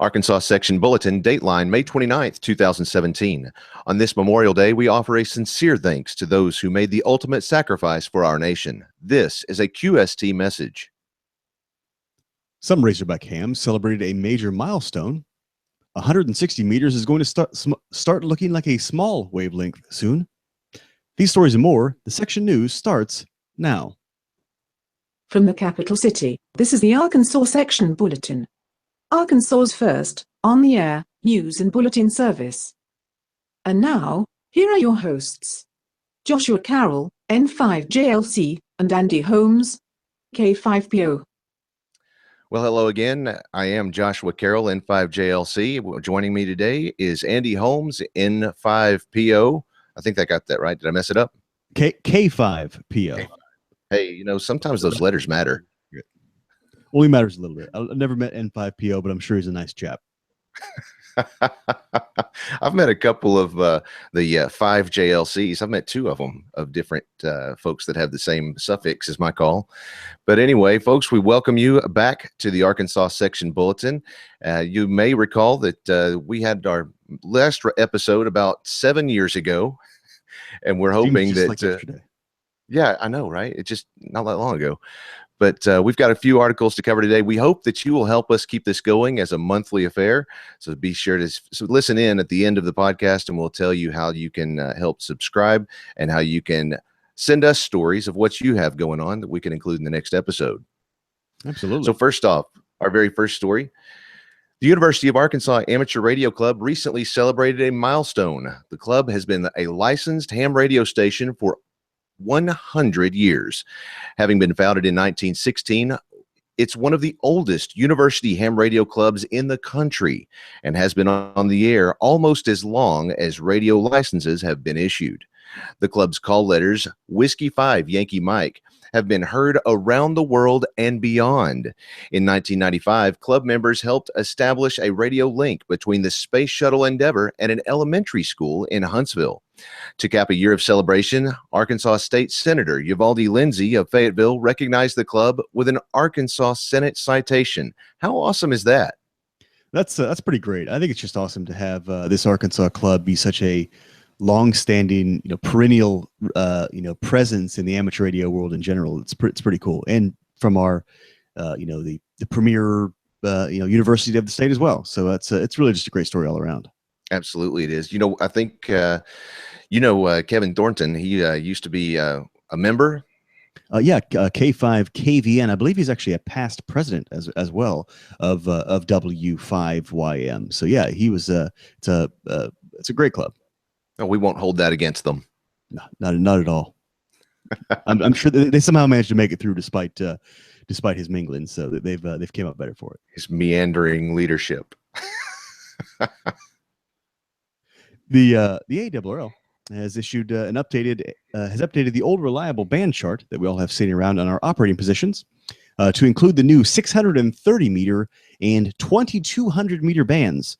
Arkansas Section Bulletin, dateline May 29th, 2017. On this Memorial Day, we offer a sincere thanks to those who made the ultimate sacrifice for our nation. This is a QST message. Some Razorback hams celebrated a major milestone. 160 meters is going to start looking like a small wavelength soon. These stories and more, the Section News starts now. From the capital city, this is the Arkansas Section Bulletin. Arkansas's first, on-the-air, news and bulletin service. And now, here are your hosts. Joshua Carroll, N5JLC, and Andy Holmes, K5PO. Well, hello again. I am Joshua Carroll, N5JLC. Joining me today is Andy Holmes, N5PO. I think I got that right. Did I mess it up? K5PO. Hey, you know, sometimes those letters matter. Only matters a little bit. I've never met N5PO, but I'm sure he's a nice chap. I've met a couple of the 5JLCs. I've met two of them, of different folks that have the same suffix as my call. But anyway, folks, we welcome you back to the Arkansas Section Bulletin. You may recall that we had our last episode about 7 years ago, and we're hoping that yesterday. Yeah, I know, right? It's just not that long ago. But we've got a few articles to cover today. We hope that you will help us keep this going as a monthly affair. So be sure to listen in at the end of the podcast, and we'll tell you how you can help subscribe and how you can send us stories of what you have going on that we can include in the next episode. Absolutely. So first off, our very first story. The University of Arkansas Amateur Radio Club recently celebrated a milestone. The club has been a licensed ham radio station for 100 years. Having been founded in 1916, it's one of the oldest university ham radio clubs in the country and has been on the air almost as long as radio licenses have been issued. The club's call letters, Whiskey 5 Yankee Mike, have been heard around the world and beyond. In 1995, club members helped establish a radio link between the Space Shuttle Endeavour and an elementary school in Huntsville. To cap a year of celebration, Arkansas State Senator Uvalde Lindsay of Fayetteville recognized the club with an Arkansas Senate citation. How awesome is that? That's pretty great. I think it's just awesome to have this Arkansas club be such a long-standing, perennial, presence in the amateur radio world in general. It's pretty cool, and from our, the premier, university of the state as well. So it's really just a great story all around. Absolutely, it is. I think Kevin Thornton. He used to be a member. K5KVN. I believe he's actually a past president as well of W5YM. So yeah, he was. It's a great club. No, we won't hold that against them. No, not at all. I'm sure they somehow managed to make it through despite his mingling. So they've came up better for it. His meandering leadership. The ARRL has issued has updated the old reliable band chart that we all have sitting around on our operating positions to include the new 630 meter and 2200 meter bands.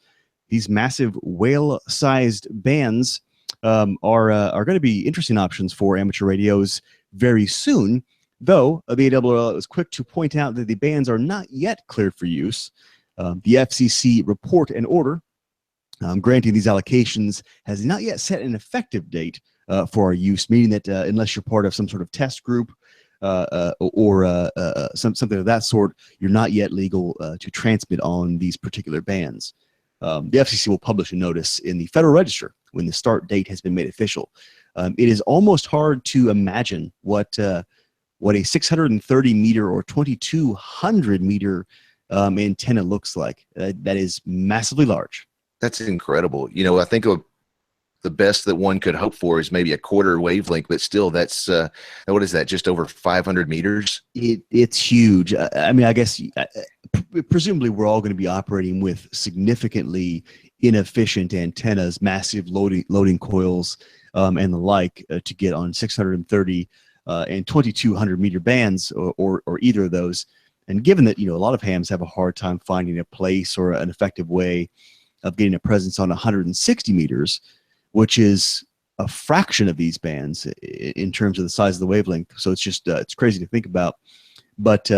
These massive whale-sized bands are going to be interesting options for amateur radios very soon, though the ARRL was quick to point out that the bands are not yet cleared for use. The FCC report and order granting these allocations has not yet set an effective date for our use, meaning that unless you're part of some sort of test group or something of that sort, you're not yet legal to transmit on these particular bands. The FCC will publish a notice in the Federal Register when the start date has been made official. It is almost hard to imagine what a 630 meter or 2200 meter antenna looks like. That is massively large. That's incredible. I think the best that one could hope for is maybe a quarter wavelength, but still, that's what is that? Just over 500 meters. It's huge. I mean, I guess presumably we're all going to be operating with significantly inefficient antennas, massive loading coils, and the like to get on 630 and 2200 meter bands or either of those. And given that a lot of hams have a hard time finding a place or an effective way of getting a presence on 160 meters, which is a fraction of these bands in terms of the size of the wavelength. So it's just it's crazy to think about. But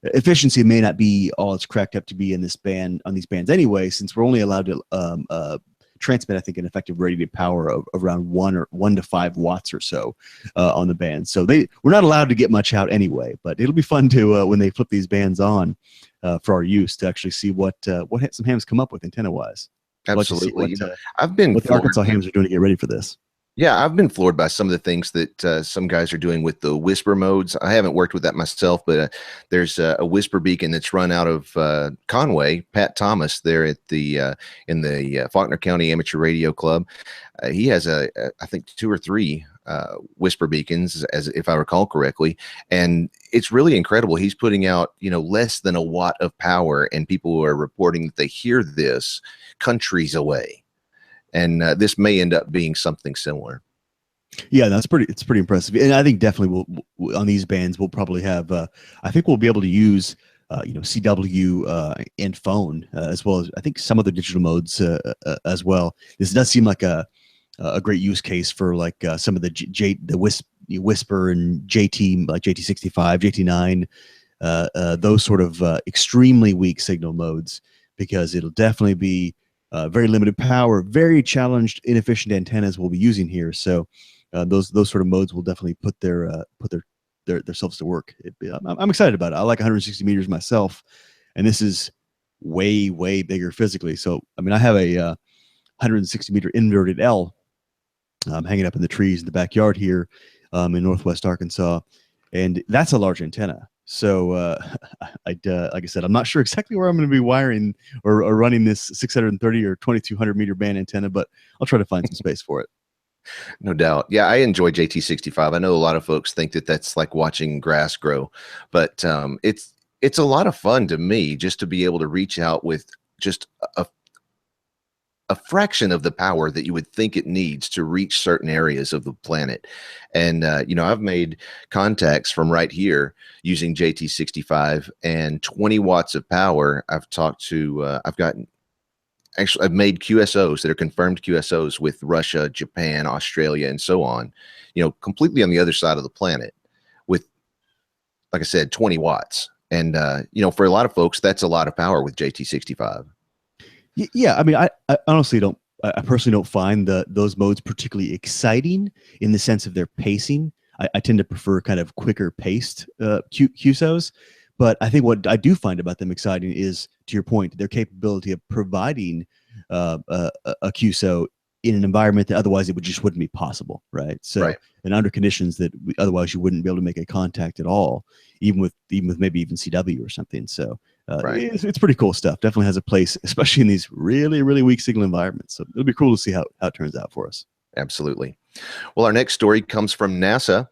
efficiency may not be all it's cracked up to be in this band on these bands anyway, since we're only allowed to transmit, I think, an effective rated power of around 1 to 5 watts or so on the band. So we're not allowed to get much out anyway, but it'll be fun to when they flip these bands on for our use to actually see what some hams come up with antenna wise. Absolutely. What, I've been what the Arkansas hams are doing to get ready for this. Yeah, I've been floored by some of the things that some guys are doing with the whisper modes. I haven't worked with that myself, but there's a whisper beacon that's run out of Conway, Pat Thomas, there at the in the Faulkner County Amateur Radio Club. He has I think 2 or 3 whisper beacons, as if I recall correctly, and it's really incredible. He's putting out less than a watt of power, and people are reporting that they hear this countries away. And this may end up being something similar. Yeah, it's pretty impressive. And I think definitely we'll on these bands, we'll probably have, I think we'll be able to use, CW and phone, as well as I think some other digital modes as well. This does seem like a great use case for like some of the Whisper and JT, like JT65, JT9, those sort of extremely weak signal modes, because it'll definitely be very limited power, very challenged, inefficient antennas we'll be using here. So those sort of modes will definitely put themselves to work. I'm excited about it. I like 160 meters myself, and this is way bigger physically. So I mean, I have a 160 meter inverted L hanging up in the trees in the backyard here in Northwest Arkansas, and that's a large antenna. So like I said, I'm not sure exactly where I'm going to be wiring or running this 630 or 2200 meter band antenna, but I'll try to find some space for it. No doubt. Yeah, I enjoy JT65. I know a lot of folks think that that's like watching grass grow, but it's a lot of fun to me just to be able to reach out with just a fraction of the power that you would think it needs to reach certain areas of the planet. And, I've made contacts from right here using JT65 and 20 watts of power. I've made QSOs that are confirmed QSOs with Russia, Japan, Australia, and so on, completely on the other side of the planet with, like I said, 20 watts. And, for a lot of folks, that's a lot of power with JT65. Yeah, I mean, I honestly don't. I personally don't find those modes particularly exciting in the sense of their pacing. I tend to prefer kind of quicker paced QSOs. But I think what I do find about them exciting is, to your point, their capability of providing a QSO in an environment that otherwise it just wouldn't be possible, right? So, right. And under conditions that otherwise you wouldn't be able to make a contact at all, even with maybe even CW or something. So. Right. It's pretty cool stuff. Definitely has a place, especially in these really weak signal environments. So it'll be cool to see how it turns out for us. Absolutely. Well, our next story comes from NASA.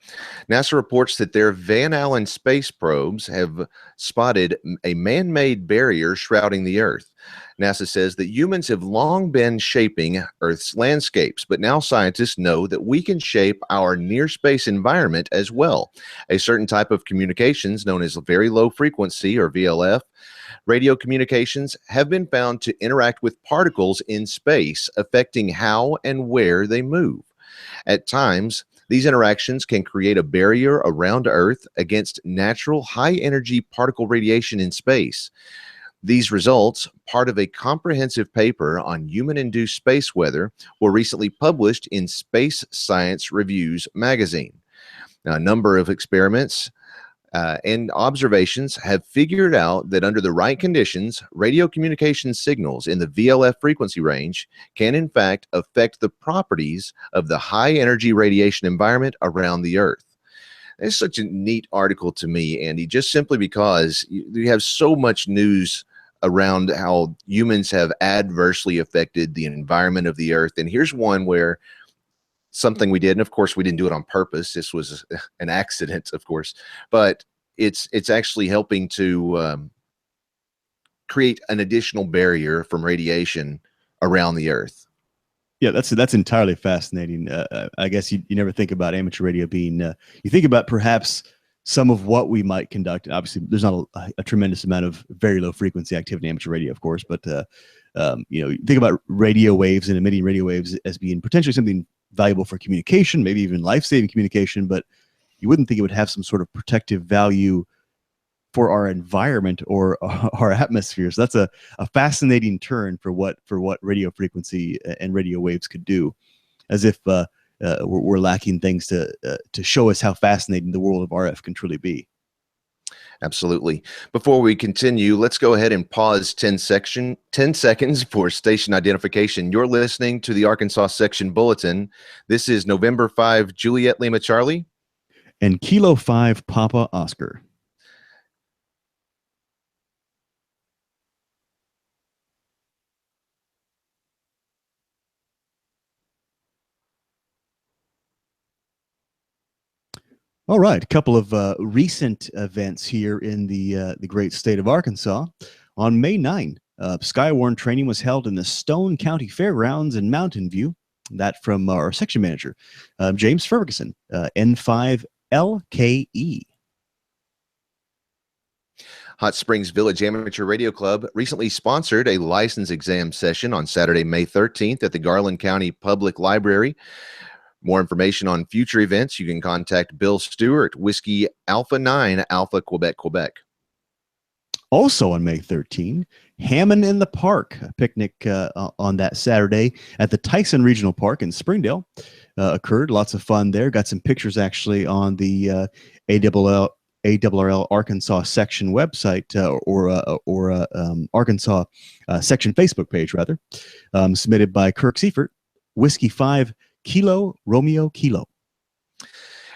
NASA reports that their Van Allen space probes have spotted a man-made barrier shrouding the Earth. NASA says that humans have long been shaping Earth's landscapes, but now scientists know that we can shape our near-space environment as well. A certain type of communications known as very low frequency, or VLF, radio communications have been found to interact with particles in space, affecting how and where they move. At times, these interactions can create a barrier around Earth against natural high-energy particle radiation in space. These results, part of a comprehensive paper on human-induced space weather, were recently published in Space Science Reviews magazine. Now, a number of experiments and observations have figured out that under the right conditions, radio communication signals in the VLF frequency range can in fact affect the properties of the high-energy radiation environment around the Earth. It's such a neat article to me, Andy, just simply because you have so much news around how humans have adversely affected the environment of the Earth. And here's one where something we did, and of course we didn't do it on purpose. This was an accident, of course, but it's actually helping to create an additional barrier from radiation around the Earth. Yeah, that's entirely fascinating. I guess you never think about amateur radio being, you think about perhaps some of what we might conduct. Obviously, there's not a tremendous amount of very low frequency activity in amateur radio, of course, but you think about radio waves and emitting radio waves as being potentially something valuable for communication, maybe even life-saving communication, but you wouldn't think it would have some sort of protective value for our environment or our atmosphere. So that's a fascinating turn for what radio frequency and radio waves could do, as if we're lacking things to show us how fascinating the world of RF can truly be. Absolutely. Before we continue, let's go ahead and pause 10 seconds for station identification. You're listening to the Arkansas Section Bulletin. This is November 5, Juliet Lima Charlie. And Kilo 5, Papa Oscar. All right, a couple of recent events here in the great state of Arkansas. On May 9, Skywarn training was held in the Stone County Fairgrounds in Mountain View. That from our section manager, James Ferguson, N5LKE. Hot Springs Village Amateur Radio Club recently sponsored a license exam session on Saturday, May 13th at the Garland County Public Library. More information on future events, you can contact Bill Stewart, Whiskey Alpha 9, Alpha Quebec, Quebec. Also on May 13, Hammond in the Park, a picnic on that Saturday at the Tyson Regional Park in Springdale occurred. Lots of fun there. Got some pictures actually on the ARRL Arkansas section website or Arkansas section Facebook page, rather, submitted by Kirk Seifert, Whiskey 5 Kilo Romeo Kilo.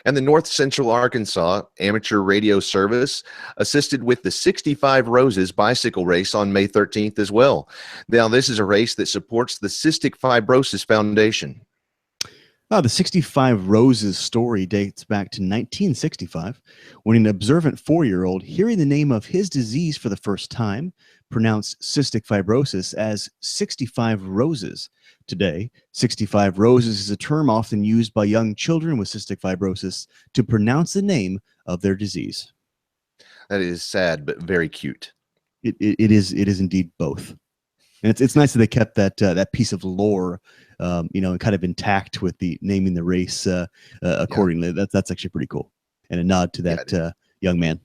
And the North Central Arkansas Amateur Radio Service assisted with the 65 Roses bicycle race on May 13th as well. Now, this is a race that supports the Cystic Fibrosis Foundation. The 65 Roses story dates back to 1965, when an observant 4-year-old, hearing the name of his disease for the first time, pronounced cystic fibrosis as 65 roses. Today, 65 roses is a term often used by young children with cystic fibrosis to pronounce the name of their disease. That is sad, but very cute. It is indeed both. And it's nice that they kept that piece of lore, and kind of intact with the naming the race accordingly. Yeah. That's actually pretty cool, and a nod to that young man.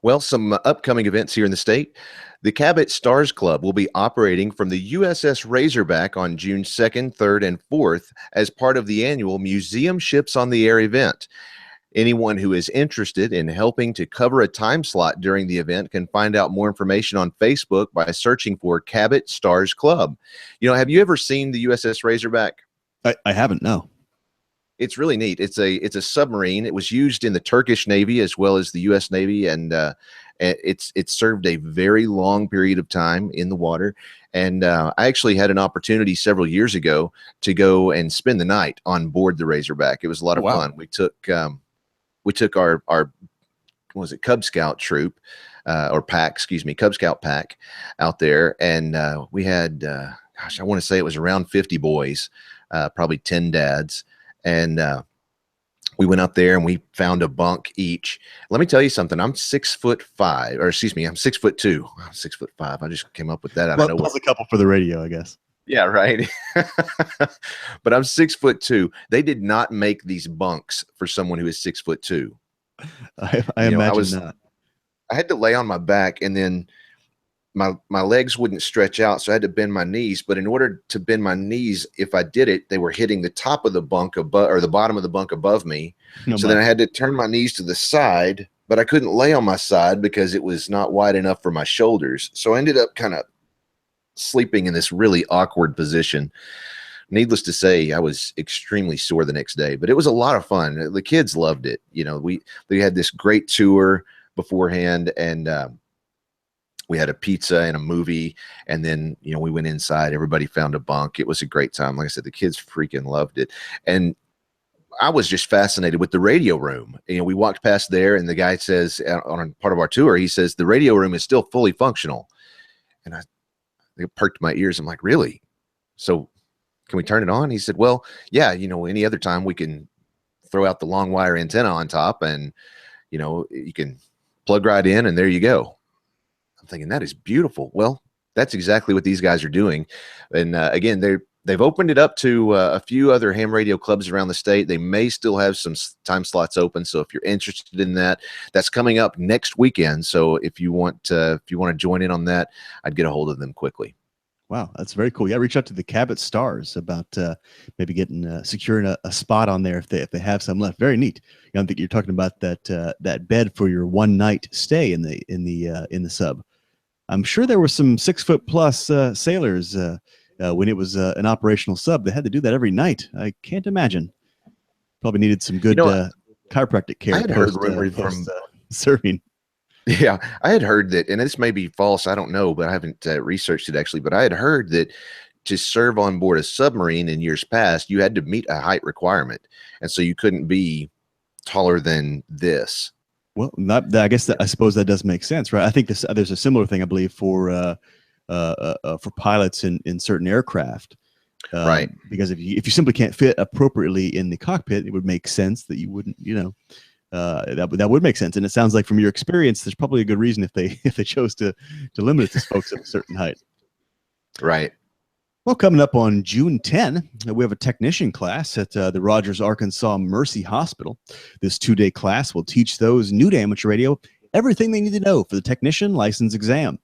Well, some upcoming events here in the state. The Cabot Stars Club will be operating from the USS Razorback on June 2nd, 3rd, and 4th as part of the annual Museum Ships on the Air event. Anyone who is interested in helping to cover a time slot during the event can find out more information on Facebook by searching for Cabot Stars Club. Have you ever seen the USS Razorback? I haven't, no. It's really neat. It's a submarine. It was used in the Turkish Navy as well as the U.S. Navy, and it served a very long period of time in the water. And I actually had an opportunity several years ago to go and spend the night on board the Razorback. It was a lot of fun. We took our what was it, Cub Scout troop or pack, excuse me, Cub Scout pack out there, and we had I want to say it was around 50 boys, probably 10 dads. And we went up there and we found a bunk each. Let me tell you something. I'm 6'5", or excuse me, I'm 6'2". I'm 6'5". I just came up with that out of nowhere. Plus a couple for the radio, I guess. Yeah, right. But I'm 6'2". They did not make these bunks for someone who is 6'2". I imagine not. I had to lay on my back, and then my legs wouldn't stretch out, so I had to bend my knees. But in order to bend my knees, if I did it, they were hitting the top of the bunk above, or the bottom of the bunk above me. Then I had to turn my knees to the side, but I couldn't lay on my side because it was not wide enough for my shoulders. So I ended up kind of sleeping in this really awkward position. Needless to say, I was extremely sore the next day, but it was a lot of fun. The kids loved it. We had this great tour beforehand, and we had a pizza and a movie, and then, we went inside. Everybody found a bunk. It was a great time. Like I said, the kids freaking loved it. And I was just fascinated with the radio room. We walked past there, and the guy says on a part of our tour, he says, the radio room is still fully functional. And I perked my ears. I'm like, really? So can we turn it on? He said, well, yeah, any other time we can throw out the long wire antenna on top, and, you can plug right in, and there you go. I'm thinking, that is beautiful. Well, that's exactly what these guys are doing. And again, they've opened it up to a few other ham radio clubs around the state. They may still have some time slots open. So if you're interested in that, that's coming up next weekend. So if you want to join in on that, I'd get a hold of them quickly. Wow, that's very cool. Yeah, reach out to the Cabot Stars about maybe getting securing a spot on there if they have some left. Very neat. I think you're talking about that bed for your one night stay in the sub. I'm sure there were some 6-foot+ sailors when it was an operational sub. They had to do that every night. I can't imagine. Probably needed some good chiropractic care. I had heard rumors from serving. Yeah, I had heard that, and this may be false, I don't know, but I haven't researched it actually, but I had heard that to serve on board a submarine in years past, you had to meet a height requirement. And so you couldn't be taller than this. Well, I guess I suppose that does make sense, right? I think there's a similar thing, I believe, for pilots in certain aircraft. Right. Because if you simply can't fit appropriately in the cockpit, it would make sense that you wouldn't, that would make sense. And it sounds like from your experience, there's probably a good reason if they chose to limit it to folks of a certain height. Right. Well, coming up on June 10, we have a technician class at the Rogers, Arkansas Mercy Hospital. This 2-day class will teach those new to amateur radio everything they need to know for the technician license exam.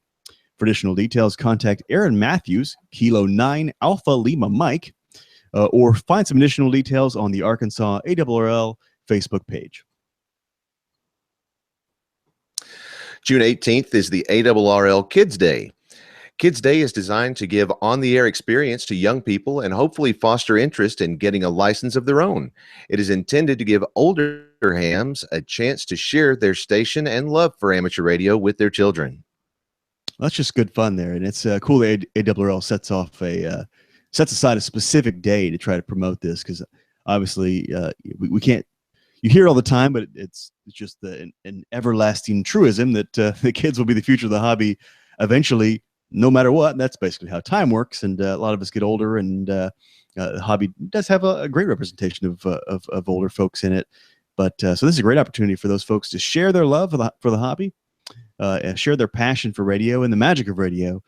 For additional details, contact Aaron Matthews, Kilo 9 Alpha Lima Mike, or find some additional details on the Arkansas ARRL Facebook page. June 18th is the ARRL Kids Day. Kids Day is designed to give on-the-air experience to young people and hopefully foster interest in getting a license of their own. It is intended to give older hams a chance to share their station and love for amateur radio with their children. That's just good fun there, and it's cool that ARRL sets aside a specific day to try to promote this, because obviously we can't. You hear all the time, but it's just an everlasting truism that the kids will be the future of the hobby eventually, no matter what. And that's basically how time works, and a lot of us get older, and the hobby does have a great representation of older folks in it. But so this is a great opportunity for those folks to share their love for the hobby, share their passion for radio and the magic of radio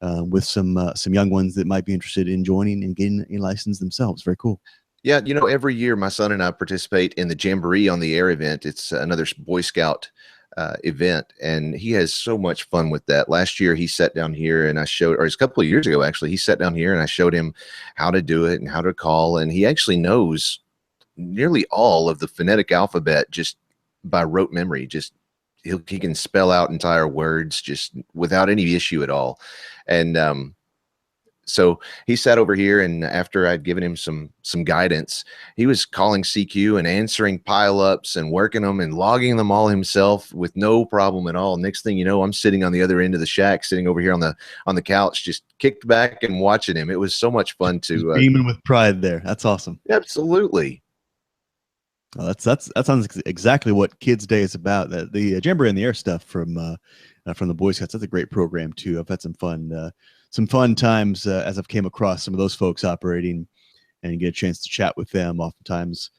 with some young ones that might be interested in joining and getting a license themselves. Very cool. Yeah, every year my son and I participate in the Jamboree on the Air event. It's another Boy Scout event, and he has so much fun with that. Last year he sat down here and it's a couple of years ago actually, he sat down here and I showed him how to do it and how to call, and he actually knows nearly all of the phonetic alphabet just by rote memory. Just he can spell out entire words just without any issue at all. And so he sat over here, and after I'd given him some guidance, he was calling CQ and answering pileups and working them and logging them all himself with no problem at all. Next thing you know, I'm sitting on the other end of the shack, sitting over here on the couch, just kicked back and watching him. It was so much fun to beaming with pride there. That's awesome. Absolutely. Well, that sounds exactly what Kids Day is about. The Jamboree in the Air stuff from the Boy Scouts. That's a great program too. I've had some fun times as I've came across some of those folks operating, and get a chance to chat with them. Oftentimes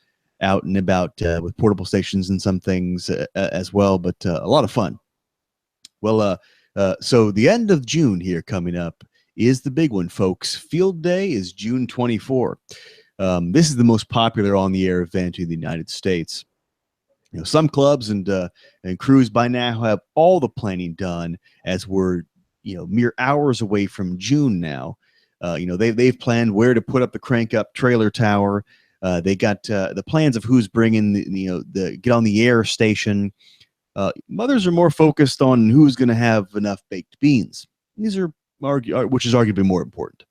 out and about with portable stations and some things as well. But a lot of fun. Well, so the end of June here coming up is the big one, folks. Field Day is June 24. This is the most popular on-the-air event in the United States. Some clubs and crews by now have all the planning done, as we're mere hours away from June now. They've planned where to put up the crank up trailer tower. They got the plans of who's bringing the get on the air station. Mothers are more focused on who's going to have enough baked beans. These are which is arguably more important.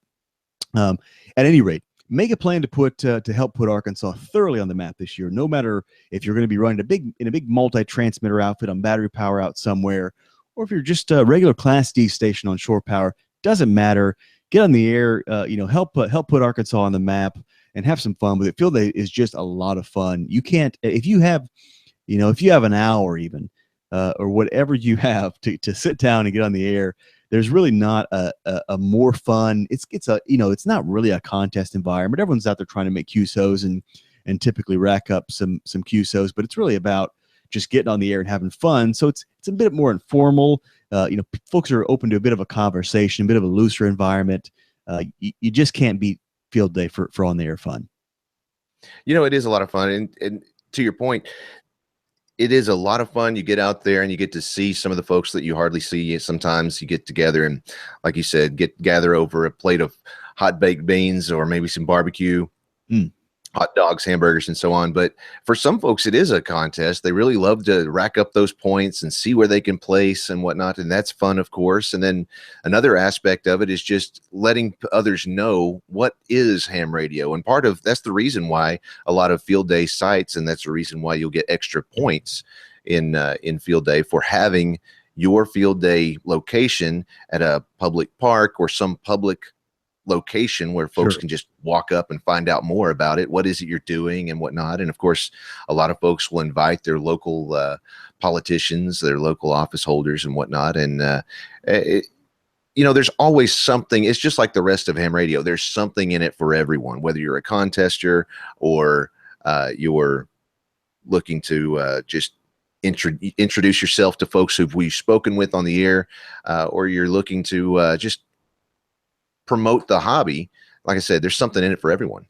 At any rate, make a plan to help put Arkansas thoroughly on the map this year. No matter if you're going to be running in a big multi-transmitter outfit on battery power out somewhere, or if you're just a regular Class D station on shore power, doesn't matter. Get on the air. Help put Arkansas on the map and have some fun with it. Field Day is just a lot of fun. You can't if you have an hour even or whatever you have to sit down and get on the air. There's really not a more fun. It's not really a contest environment. Everyone's out there trying to make QSOs and typically rack up some QSOs, but it's really about just getting on the air and having fun. So it's a bit more informal. Folks are open to a bit of a conversation, a bit of a looser environment. You just can't beat field day for on the air fun. It is a lot of fun. And to your point, it is a lot of fun. You get out there and you get to see some of the folks that you hardly see. Sometimes you get together and, like you said, gather over a plate of hot baked beans or maybe some barbecue, hot dogs, hamburgers, and so on. But for some folks, it is a contest. They really love to rack up those points and see where they can place and whatnot. And that's fun, of course. And then another aspect of it is just letting others know what is ham radio. And that's the reason why a lot of field day sites, and that's the reason why you'll get extra points in field day for having your field day location at a public park or some public location where folks can just walk up and find out more about it. What is it you're doing and whatnot? And of course, a lot of folks will invite their local politicians, their local office holders and whatnot. And, there's always something. It's just like the rest of ham radio. There's something in it for everyone, whether you're a contester or you're looking to just introduce yourself to folks who we've spoken with on the air, or you're looking to just promote the hobby. Like I said, there's something in it for everyone.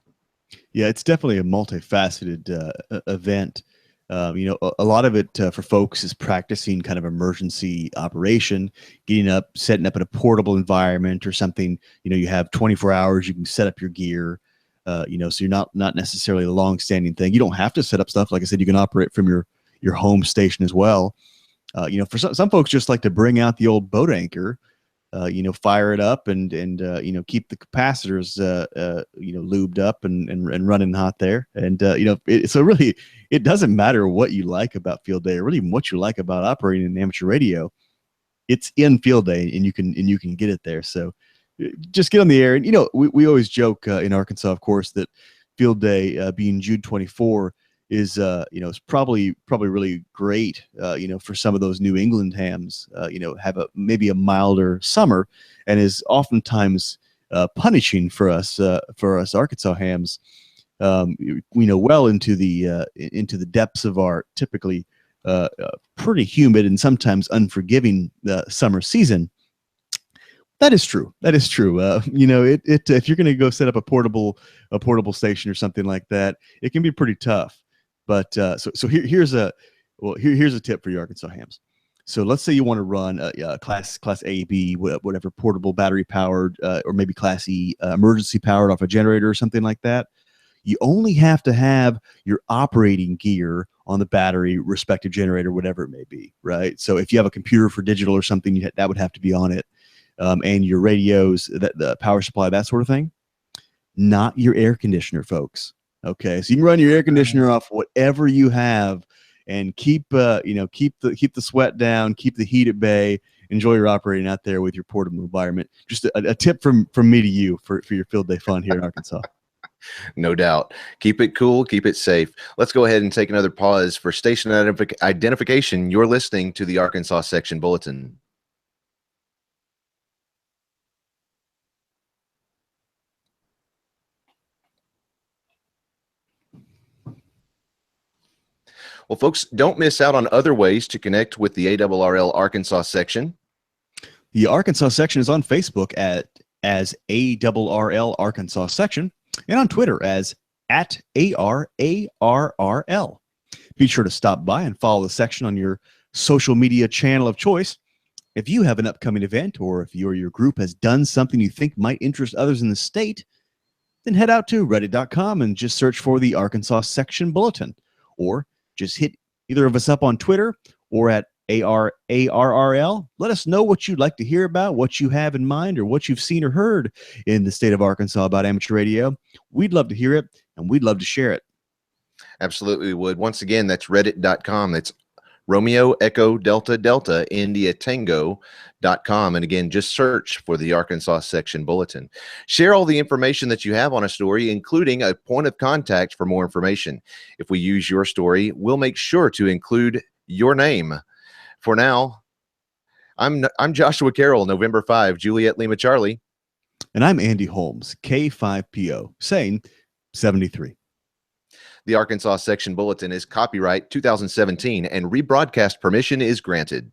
Yeah, it's definitely a multifaceted event. A lot of it for folks is practicing kind of emergency operation, getting up, setting up in a portable environment or something. You have 24 hours, you can set up your gear, so you're not necessarily a long-standing thing. You don't have to set up stuff. Like I said, you can operate from your home station as well. For some folks just like to bring out the old boat anchor, fire it up and keep the capacitors, lubed up and running hot there. And, so really it doesn't matter what you like about field day or really even what you like about operating in amateur radio. It's in field day and you can get it there. So just get on the air. And, we always joke in Arkansas, of course, that field day being June 24 is is probably really great for some of those New England hams, have maybe a milder summer, and is oftentimes punishing for us Arkansas hams, well into the depths of our typically pretty humid and sometimes unforgiving summer season. That is true. If you're going to go set up a portable station or something like that, it can be pretty tough. But so here's a tip for your Arkansas hams. So let's say you want to run a class A, B, whatever, portable battery powered, or maybe class E, emergency powered off a generator or something like that. You only have to have your operating gear on the battery, respective generator, whatever it may be, right? So if you have a computer for digital or something, that would have to be on it, and your radios, the power supply, that sort of thing. Not your air conditioner, folks. Okay, so you can run your air conditioner off whatever you have, and keep the sweat down, keep the heat at bay. Enjoy your operating out there with your portable environment. Just a tip from me to you for your field day fun here in Arkansas. No doubt. Keep it cool, keep it safe. Let's go ahead and take another pause for station identification. You're listening to the Arkansas Section Bulletin. Well, folks, don't miss out on other ways to connect with the ARRL Arkansas section. The Arkansas section is on Facebook as ARRL Arkansas section and on Twitter as @ARARRL. Be sure to stop by and follow the section on your social media channel of choice. If you have an upcoming event or if you or your group has done something you think might interest others in the state, then head out to reddit.com and just search for the Arkansas Section Bulletin, or just hit either of us up on Twitter or at ARRL. Let us know what you'd like to hear about, what you have in mind, or what you've seen or heard in the state of Arkansas about amateur radio. We'd love to hear it, and we'd love to share it. Absolutely would. Once again, that's reddit.com. That's Romeo Echo Delta Delta India Tango.com. And again, just search for the Arkansas Section Bulletin. Share all the information that you have on a story, including a point of contact for more information. If we use your story, we'll make sure to include your name. For now, I'm Joshua Carroll, November 5, Juliet Lima Charlie. And I'm Andy Holmes, K5PO, saying 73. The Arkansas Section Bulletin is copyright 2017 and rebroadcast permission is granted.